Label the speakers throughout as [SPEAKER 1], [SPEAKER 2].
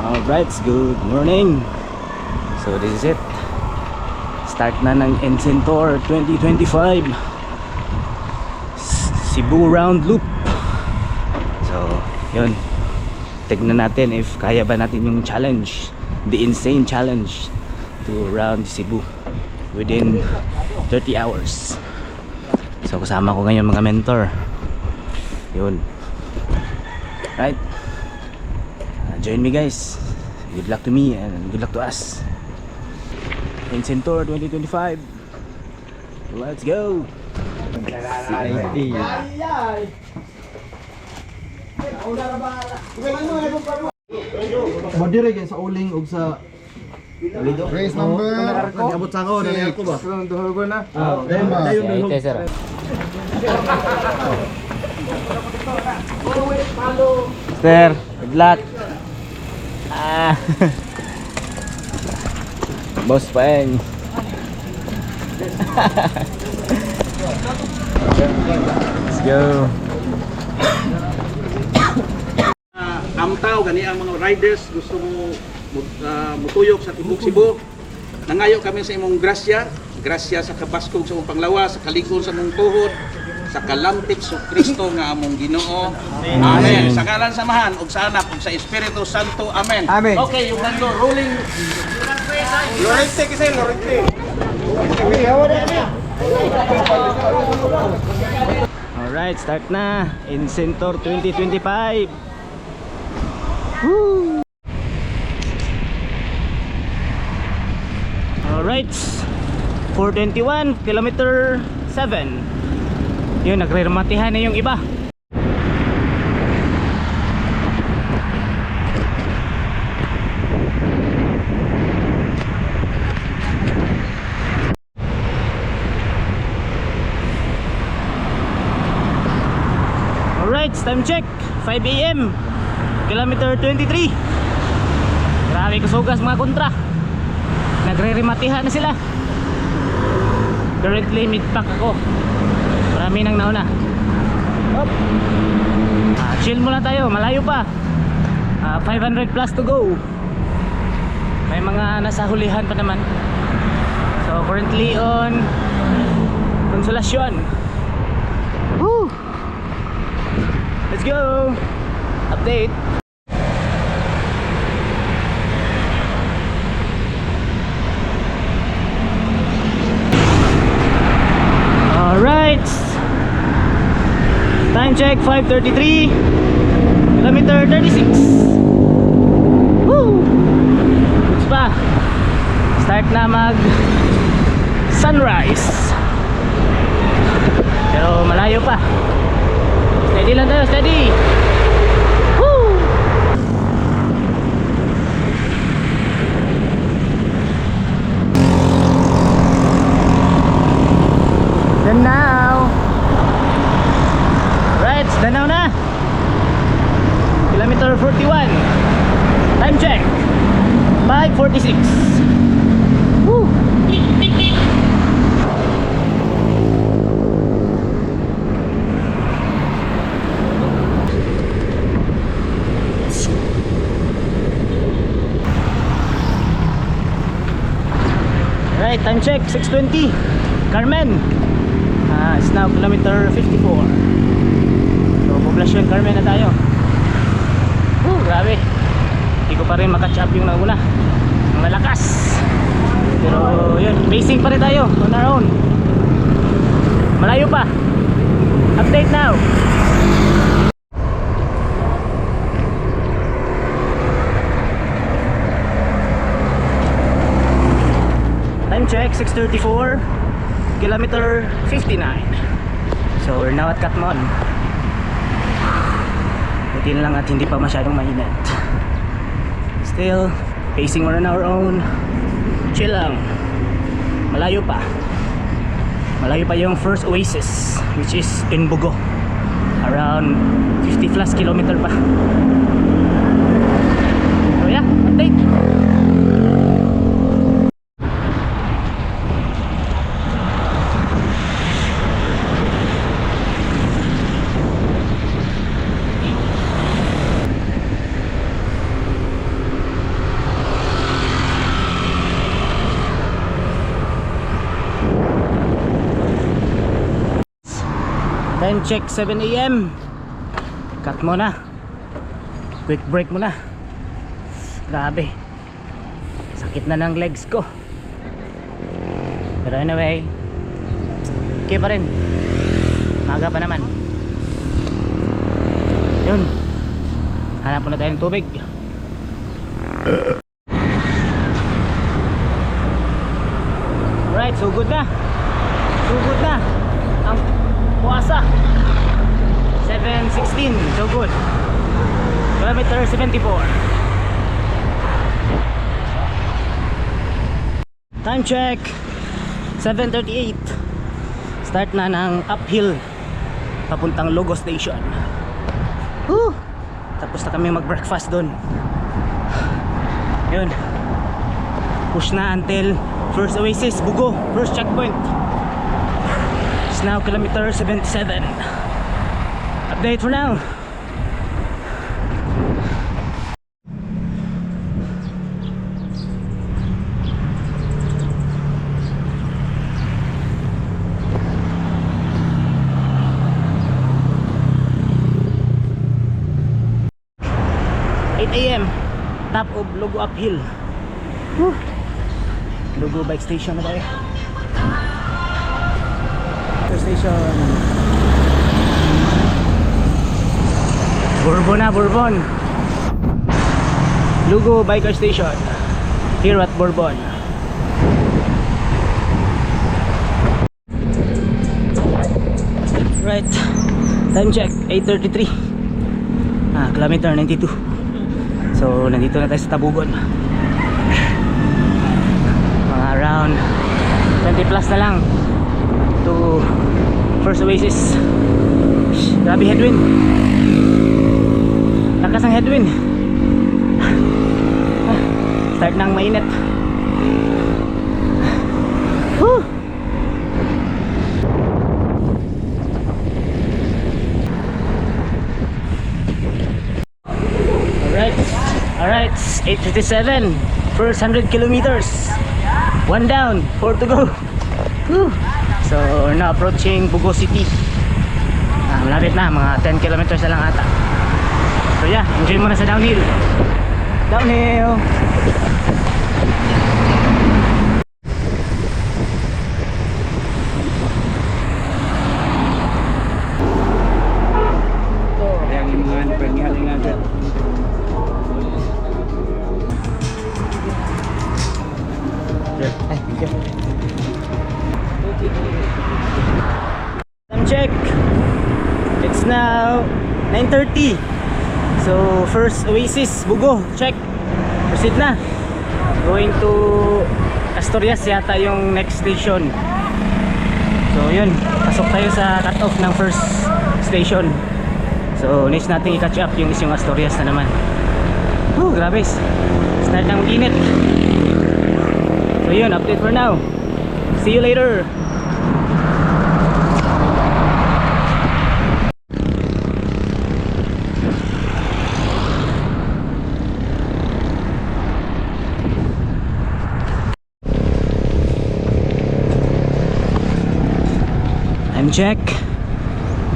[SPEAKER 1] Alright, good morning. So this is it. Start na ng Encentor 2025 Cebu round loop. So yun, tignan natin if kaya ba natin yung challenge, the insane challenge to round Cebu within 30 hours. So kasama ko ngayon mga mentor. Yun. Right, join me guys. Good luck to me and good luck to us. Encentor 2025. Let's go. CIT.
[SPEAKER 2] Modire kay sa uling ug sa race number. Nag-abot sa ako na ako ba? Duhol na.
[SPEAKER 1] CIT sir. Sir, good luck. Boss Peng. Let's go.
[SPEAKER 3] Amtaw gani ang mga riders gusto mo mutuyok sa Tibok Cebu. Nangayo kami sa imong grasya sa kabaskog sa imong panglawa, sa kalikon sa imong tuhod, sa kalampit sa Kristo nga among Ginoo. Amen. Sa ngalan samahan ug sa Anak ug sa Espiritu Santo. Amen.
[SPEAKER 2] Amen.
[SPEAKER 3] Okay, yung nando rolling. Lorente kasi Lorente.
[SPEAKER 1] Alright, start na Encentor 2025. Woo! Alright, 421 kilometer 7. Yun, nagre-rematihan na yung iba. Alright, time check 5 AM, kilometer 23. Grabe kasugas mga kontra. Nagre-rematihan na sila. Currently mid-pack ako. Marami nang nauna. Chill muna tayo, malayo pa. 500 plus to go. May mga nasa hulihan pa naman. So currently on Consolacion. Woo! Let's go! Update. Alright, time check 5:33, kilometer 36. Woo! Goods pa. Start na mag sunrise, pero malayo pa. Steady lang tayo, steady. Woo! Danao. Right, Danao na. Kilometer 41. Time check 5:46. Woo! Right, time check 6:20. Carmen. It's now kilometer 54. So Poblacion Carmen na tayo. Grabe, hindi ko pa rin makatch up yung nauna. Ang lalakas. Pero yun, pacing pa rin tayo on our own. Malayo pa. Update now. Time check 6:34, kilometer 59. So we're now at Katmon. Buti na lang at hindi pa masyadong mainit. Still pacing on our own. Chill lang. Malayo pa. Malayo pa yung first oasis, which is in Bugo. Around 50 plus kilometer pa. So yeah, update. Time check 7 AM. Cut muna. Quick break muna. Grabe. Sakit na ng legs ko. Pero anyway, okay pa rin. Maga pa naman. Yun. Hanap muna tayo ng tubig. Alright, so good na. So good na. Ang puasa 7:16, so good. Kilometer 74. Time check 7:38. Start na ng uphill papuntang Logo Station. Woo! Tapos na kami mag-breakfast doon. Yun. Push na until first oasis, Bugo, first checkpoint. It's now kilometer 77. Update for now. AM, top of Logo uphill. Woo. Logo bike station na tayo. Station Bourbon na, Bourbon. Logo biker station here at Bourbon. Right, time check 8:33. Kilometer 92. So nandito na tayo sa Tabugon. Mga around 20 plus na lang to first oasis. Grabe headwind. Lakas ang headwind. Start ng mainit. Woo! Alright, 8:57. First 100 kilometers. 1 down, 4 to go. Woo. So we're now approaching Bugo City. Malapit na, mga 10 kilometers na lang ata. So yeah, enjoy muna sa downhill. Downhill.
[SPEAKER 3] Yang mga paghihaling natin.
[SPEAKER 1] Time check. It's now 9:30. So first oasis Bugo, check. Proceed na. Going to Asturias yata yung next station. So yun, pasok tayo sa cut-off ng first station. So next natin i-catch up yung isyong Asturias na naman. Grabe. Start ng init. So yun, update for now. See you later. Time check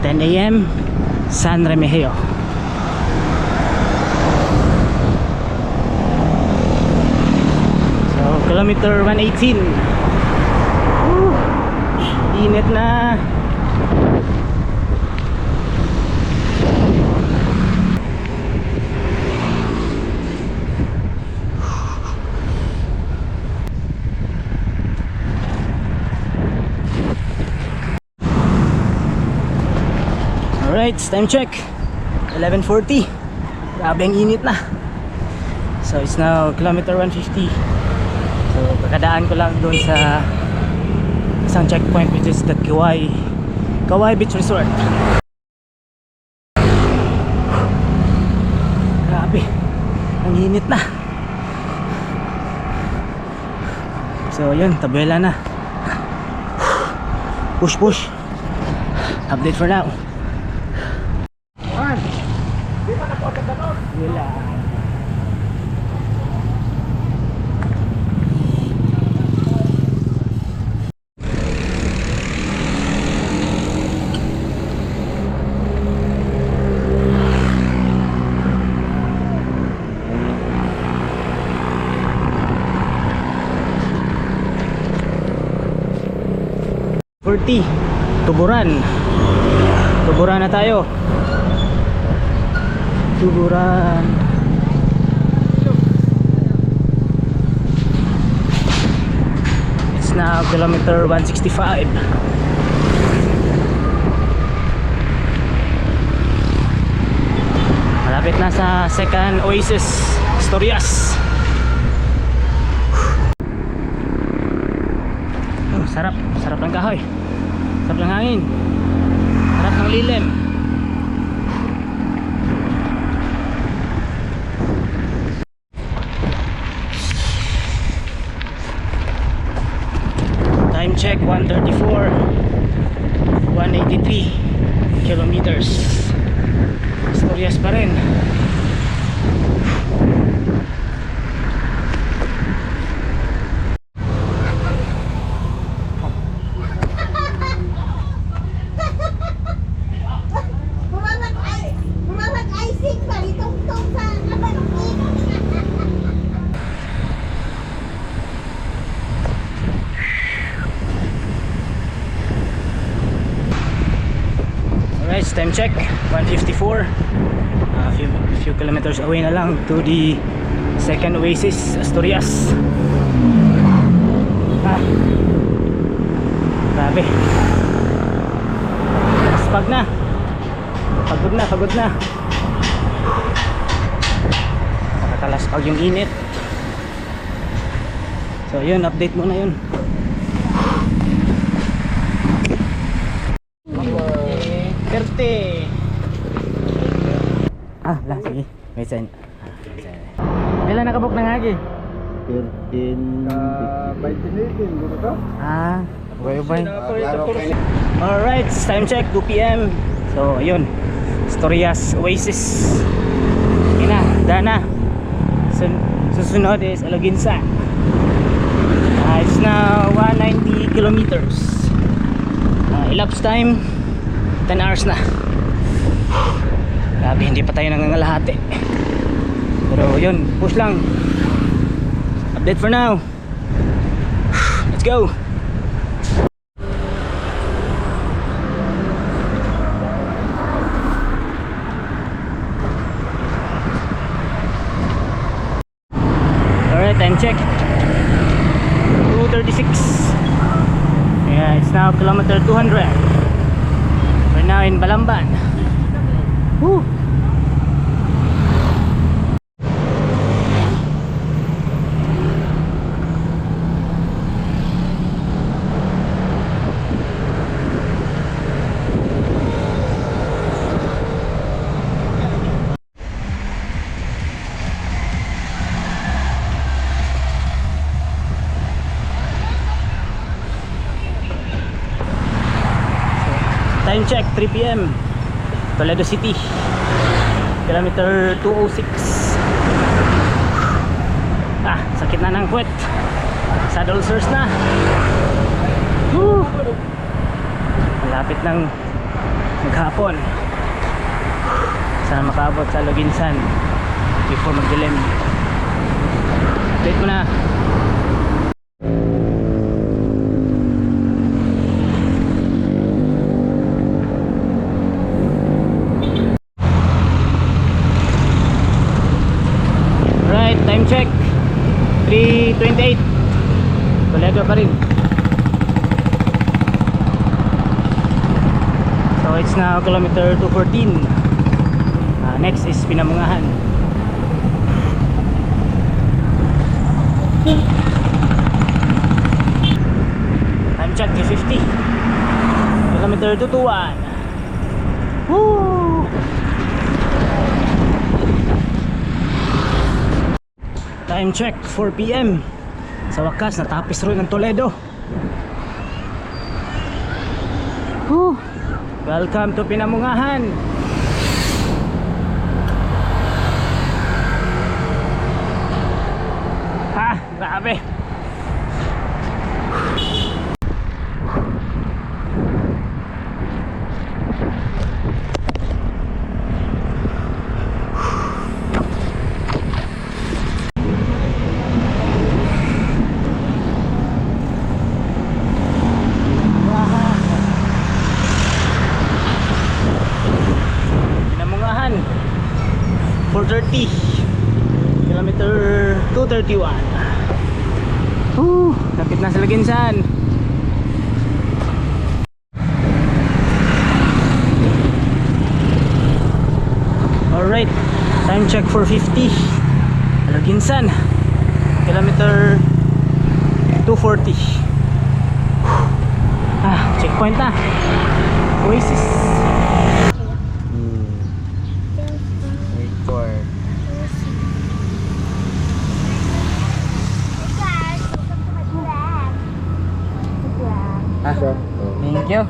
[SPEAKER 1] 10 AM San Remigio. So kilometer 118. Init na. Alright, time check 11:40. Grabe ang init na. So it's now kilometer 150. So kakadaan ko lang doon sa isang checkpoint, which is the Kawai Beach Resort. Grabe, ang init na. So yun, tabela na. Push push. Update for now. Wala. 2:40. Tuburan. Tuburan na tayo. Tuburan. It's now kilometer 165. Malapit na sa second oasis, Asturias. Oh, sarap, sarap ng kahoy. Sarap ng hangin. Sarap ng lilim. Time check 1:34. 183 kilometers. Asturias pa rin.
[SPEAKER 4] Mag-icing ba? Itong-tong sa kabalong.
[SPEAKER 1] Alright, time check 1:54. Few kilometers away na lang to the second oasis, Asturias. Grabe. Laspag na. Pagod na, pagod na. Nakakalaspag yung init. So yun, update muna yun. Lah, sige. May sign. Kailan nakabuk ng hagi?
[SPEAKER 2] 13. 20 dito ka?
[SPEAKER 1] Bye-bye. Alright, time check 2 PM. So, ayun. Asturias Oasis. Ina, Dana. Susunod is Aloginsa. It's now 190 kilometers. Elapsed time 10 hours na. Grabe, hindi pa tayo nangangalahati. Pero yun, push lang. Update for now. Let's go. Alright, time check 2:36. Yeah, it's now kilometer 200. We're now in Balamban. Woo! Time check 3 PM. Toledo City. Kilometer 206. Sakit na ng puwet. Saddle sores na. Woo! Malapit ng maghapon. Sana makaabot sa Loginsan before magdilim. Update mo na. Time check 3:28. Toledo pa rin. So it's now kilometer 214. Next is Pinamungahan. Time check 3:50. Kilometer 221. Woo! Time check 4 PM. Sa wakas natapis rin ang Toledo. Whew. Welcome to Pinamungahan. Grabe. 2:31. Lapit na sa Laginsan. Alright, time check 4:50. Laginsan, kilometer 240. Checkpoint na. Oasis. Record.
[SPEAKER 4] Guys, welcome to my vlog.
[SPEAKER 1] Thank you.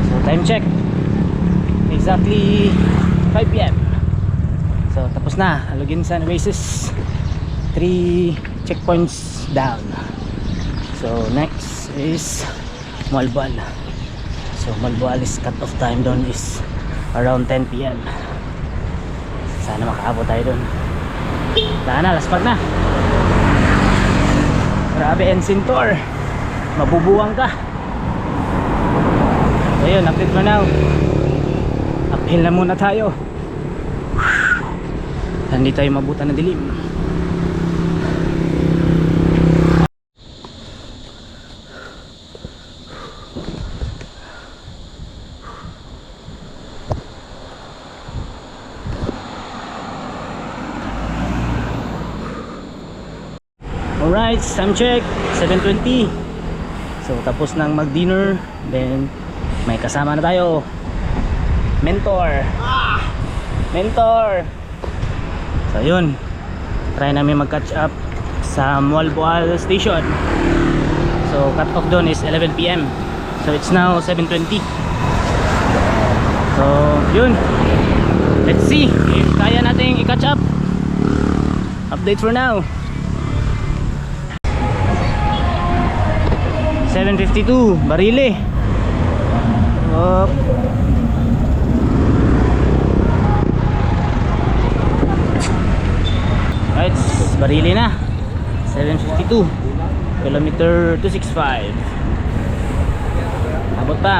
[SPEAKER 1] So time check. Exactly 5 PM. So tapos na. Laginsan Oasis. 3 checkpoints down. So next is Malboal. So Malboal is cut off time doon is around 10 PM. Sana makaabot tayo doon. Sana laspag na. Grabe, Encintor. Mabubuwang ka. Ayun, update mo now. Uphill na muna tayo. Hindi tayo mabutan ng dilim. Alright, time check 7:20. So tapos nang mag dinner. Then may kasama na tayo. Mentor. So yun, try namin mag catch up sa Malboal station. So cut off doon is 11 PM. So it's now 7:20. So yun, let's see if kaya nating i-catch up. Update for now. 7:52, Barile. Up. Right, Barile na. 7:52. Kilometer 265. Abot pa.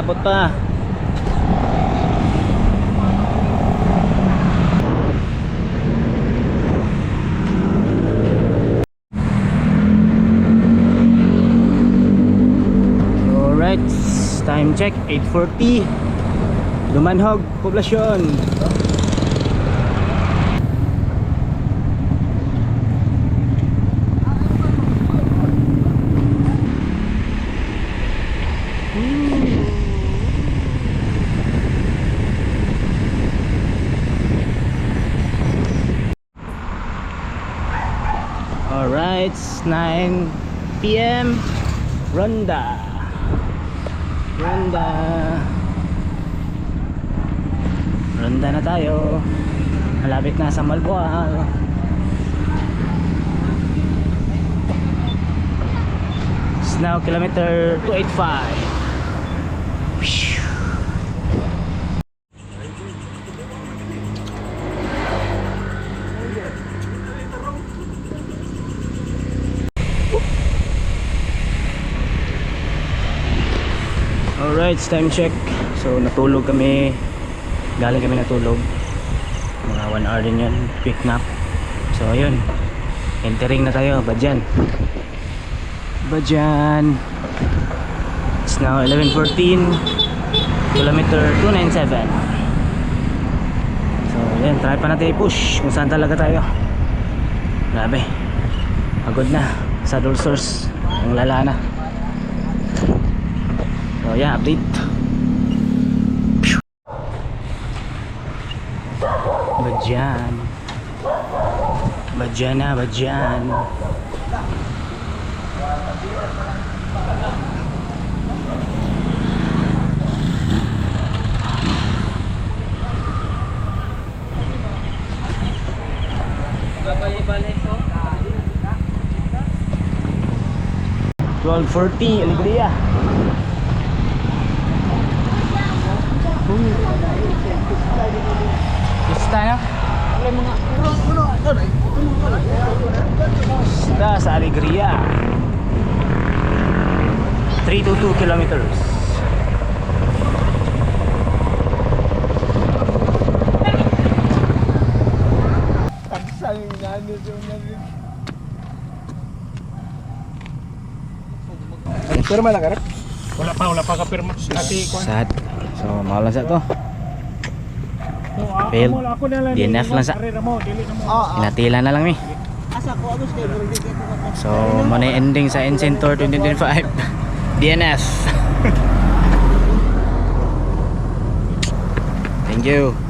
[SPEAKER 1] Alright, time check 8:40. Dumanhog, poblasyon. Alright, it's 9 PM. Ronda na tayo. Malapit na sa Malboal. It's now kilometer 285. Alright, time check. So natulog kami. Galing kami natulog. Mga 1 hour din yun. Quick nap. So ayun, entering na tayo. Badyan. It's now 11:14. Kilometer 297. So ayun, try pa natin i-push kung saan talaga tayo. Grabe, pagod na. Saddle source ang lala na. So yeah, update. Badyan. $12.40 Alegria. Basta na? Basta sa Alegria. 322 kilometers.
[SPEAKER 2] Pirma na karep.
[SPEAKER 5] Wala pa kapirma. Ati ko.
[SPEAKER 1] Sad. So, maulan sa to. Fail. DNF lang sa. Hinatila na lang mi. So, muna yung ending sa Insane Tour 2025. DNF. Thank you.